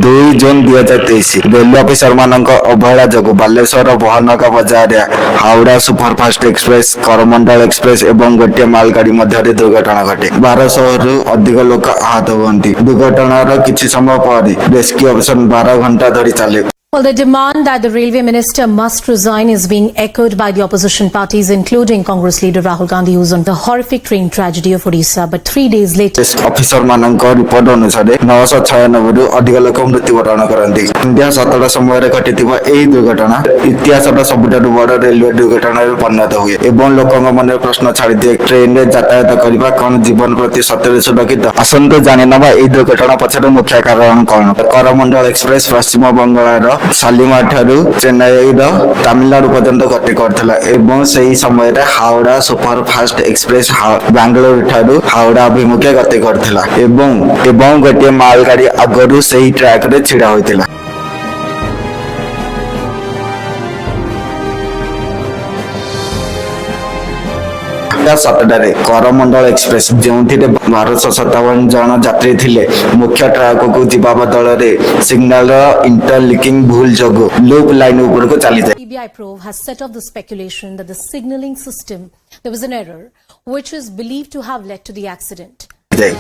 2 जून 2023 railway officer मानक अवहेला जोगु बालेश्वर बहनका बजार Howrah superfast express Coromandel express एवं गोटे मालगाड़ी मध्य दुर्घटना घटे 1200 रु अधिक लोक आहत हुअंती। दुर्घटनार किछि समय पर रेस्क्यू ऑपरेशन 12 घंटा धरि चले। Well, the demand that the railway minister must resign is being echoed by the opposition parties, including Congress leader Rahul Gandhi, who's on the horrific train tragedy of Odisha. But 3 days later, officer मानक report अनुसार 996 रु अधिक लोक मृत्युवरण करती। India 7टा समय घटिथिबा एही दुर्घटना इतिहासर सबुठारु बड़ रेलवे दुर्घटना परिणत हुए एवं लोकଙ୍କ मन प्रश्न छाड़ी दिए ट्रेन रे यातायात करबा कोन जीवन प्रति सत्य सुरक्षित। आसंतो जानि नबा एही दुर्घटना पछर मुख्य कारण कोन। करमंडल एक्सप्रेस पश्चिम बंगाल शालीमार ठारू चेन्नई तमिलनाडु पर्यंत गति करथिला एवं सही समय हावड़ा सुपरफास्ट एक्सप्रेस बेंगलुरु ठारू हावड़ा अभिमुखे गति करथिला एवं गोटे मालगाड़ी आगरू सही ट्रैक रे छिड़ा होइतिला। सतटारे करमंडल एक्सप्रेस जो 1257 जन यात्री थिले मुख्य ट्रैक को जीवा बदल सिग्नल इंटरलिंकिंग भूल जोगु लूप लाइन ऊपर को चली जाए। CBI probe has set off the speculation that the signaling system there was an error which is believed to have led to the accident.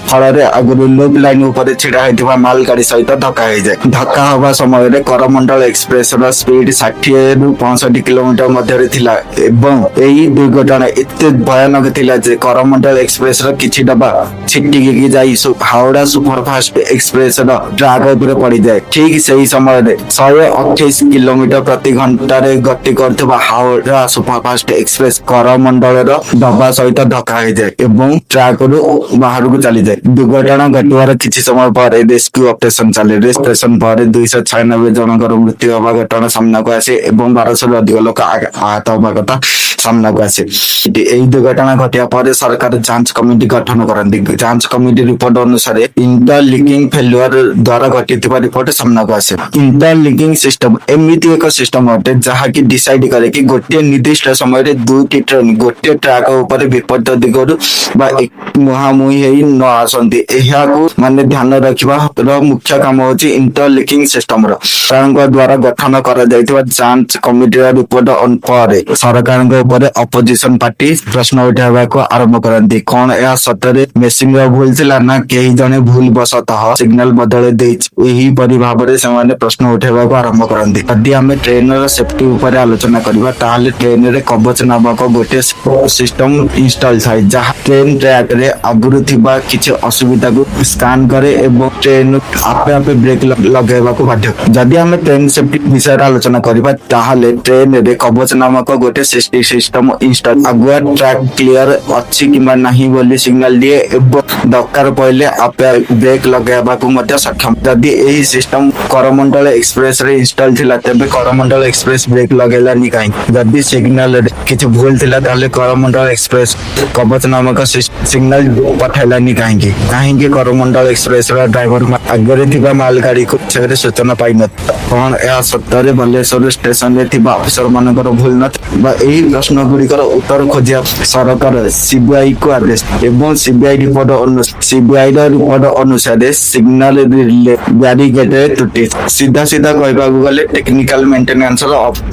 फल आगुरी लूप लाइन उपर छिड़ा होता मालगाड़ी सहित धक्का हो जाए। धक्का हवा समय करमंडल एक्सप्रेस स्पीड 60 रु 65 किलोमीटर मध्य थिला एवं एही दुर्घटना एते भयानक थिला जे करमंडल एक्सप्रेस किछि डब्बा छिटिकी जाई हावड़ा सुपरफास्ट एक्सप्रेस ट्रैक ऊपर पड़ जाए। ठीक सही समय 128 किलोमीटर प्रति घंटा रे गति करथबा हावड़ा सुपरफास्ट एक्सप्रेस करमंडल डब्बा सहित धक्का हो जाए एवं ट्रैक रु बाहर चली जाए। दुर्घटना घटवार किछि समय पर रेस्क्यू ऑपरेशन चले। रेस्क्यू पर 296 जनकर मृत्यु होगा घटना सामना को आसे एवं 1200 अधिक लोक आहत होगा कथा सामना को आसे। एही दुर्घटना घटिया पर सरकार जांच कमिटी गठन करती। जांच कमिटी रिपोर्ट अनुसार इंटरलिंकिंग फेल्युअर द्वारा घटिथिबा रिपोर्ट सामना को आसे। इंटरलिंकिंग सिस्टम एमिति एक सिस्टम अटे जहा कि डिसाइड करे कि गोटे निर्दिष्ट समय रे दुईटी ट्रेन गोटे ट्रैक ऊपर विपरीत दिगरु बा एक मुहामुही हेई न आसंती एहाकू माने ध्यान रखिबा मुख्य काम होची इंटरलिंकिंग सिस्टम द्वारा गठन करा जायतिबा जांच कमिटी रिपोर्ट पर सरकार ऊपर अपोजिशन पार्टी प्रश्न उठाबा को आरंभ करंती। कोन या सतरे मेसिंग रो भूल थिला ना केही जने भूल बसतः सिग्नल बदले देछ एही परि भाबरे सेमाने प्रश्न उठाबा को आरंभ करंती। यदि हमें ट्रेन रो सेफ्टी ऊपर आलोचना करबा ताले ट्रेन रे कवच नामक गोटे सिस्टम इंस्टॉल थाय जहा ट्रेन ट्रैक रे आगुरु थिबा किछि असुविधा को स्कैन करे एवं ट्रेन आपे आपे ब्रेक लगेबा को बाध्य। जदि हम ट्रेन सेफ्टी विषय आलोचना करबा ताहाले ट्रेन रे कवच नामक गोटे सेफ्टी सिस्टम इंस्टॉल अगुआ ट्रैक क्लियर अछि किमा नाही बोली सिग्नल दिए एवं दरकार पहिले आपे ब्रेक लगेबा को मध्य सक्षम। जदि एही सिस्टम करमंडल एक्सप्रेस रे इंस्टॉल थिला तबे करमंडल एक्सप्रेस ब्रेक लगेला नि काई। जदि सिग्नल रे किछि भूल थिला ताले करमंडल एक्सप्रेस कवच नामक सिग्नल पठाइला नि कहीं करमंडल एक्सप्रेस ड्राइवर आगे थिबा मालगाड़ी को छेरे सूचना पाई न कोन या सत्तरे बालेश्वर स्टेशन रे थिबा ऑफिसर मानकर भूल न बा एही प्रश्न गुड़िकर उत्तर खोजिया सरकार सीबीआई को आदेश एवं सीबीआई रिपोर्ट अनुसार सिग्नल बैरिकेड त्रुटि सीधा सीधा कहबा गले टेक्निकल मेंटेनेंस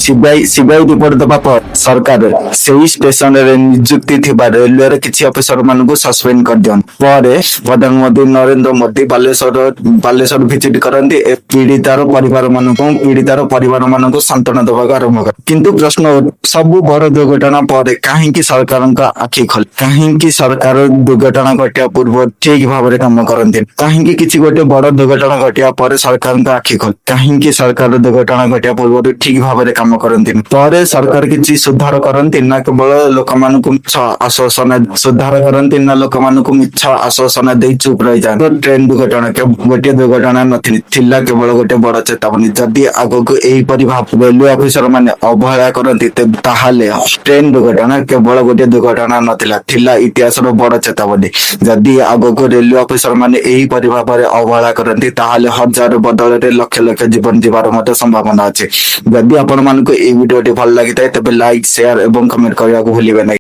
सीबीआई रिपोर्ट दबा पर सरकार सेही स्टेशन रे नियुक्ति थिबा रेलवे रे किछि ऑफिसर मानकु सस्पेंड कर दियन पर प्रधानमंत्री नरेंद्र मोदी बालेश्वर विजिट करती पीड़ितार परिवार मानक सांत्वना देवाक आरंभ कर। किंतु प्रश्न सबु बड़ दुर्घटना पर कहीं सरकार आखि खोल कहीं सरकार दुर्घटना घटिया पूर्व ठीक भाव में काम करती कहीं किसी गोटे बड़ दुर्घटना घटिया पर सरकार आखि खोल कहीं सरकार दुर्घटना घटिया पूर्व ठीक भाव में काम करती पर सरकार किसी सुधार करती ना केवल लोक मिछ आश्वासन सुधार करती ना लोक मिछ आश्वासन दे चुप रही जाए। ट्रेन दुर्घटना गोटे दुर्घटना नथिला केवल गोटे बड़ चेतावनी। जदि आगक एहीपरि भाव रेलवे ऑफिसर माने अवहेला करती ताहाले ट्रेन दुर्घटना केवल गोटे दुर्घटना नथिला थिला इतिहास बड़ चेतावनी। जदि आगक रेलवे ऑफिसर माने एहीपरि भाव अवहेला करती ताहाले हजार बदल लक्ष लक्ष जीवन जीवार मत संभावना अछि। जदि आपण मानको ए वीडियोटी भल लागि तबे लाइक शेयर एवं कमेंट करबा को भूलिबे नै।